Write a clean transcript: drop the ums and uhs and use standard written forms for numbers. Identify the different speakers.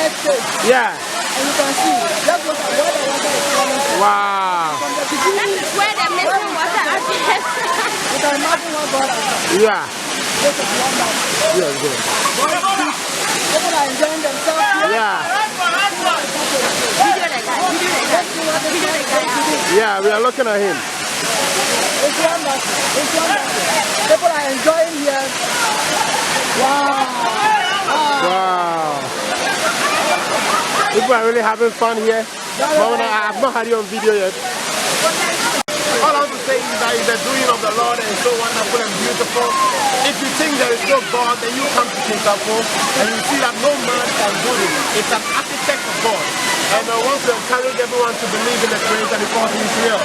Speaker 1: clear space.
Speaker 2: Yeah.
Speaker 1: And you can see that's what where the water is coming from.
Speaker 2: Wow.
Speaker 1: From the beginning,
Speaker 3: That is where the missing water appears.
Speaker 1: you can imagine what God has done.
Speaker 2: Yeah.
Speaker 1: This is wonderful.
Speaker 2: Good, good.
Speaker 1: People are enjoying themselves here.
Speaker 2: Yeah.
Speaker 3: Video the guy.
Speaker 1: Let's see what this guy is going to do.
Speaker 2: Yeah, we are looking at him.
Speaker 1: It's wonderful. It's wonderful. People are enjoying here. Wow.
Speaker 2: Wow. People are really having fun here. Mama, I have not had you on video yet. All I want to say is that it's the doing of the Lord and it's so wonderful and beautiful. If you think there is no God, then you come to kintampo and you see that no man can do it. It's an architect of God. And I want to encourage everyone to believe in the Creator because He is real.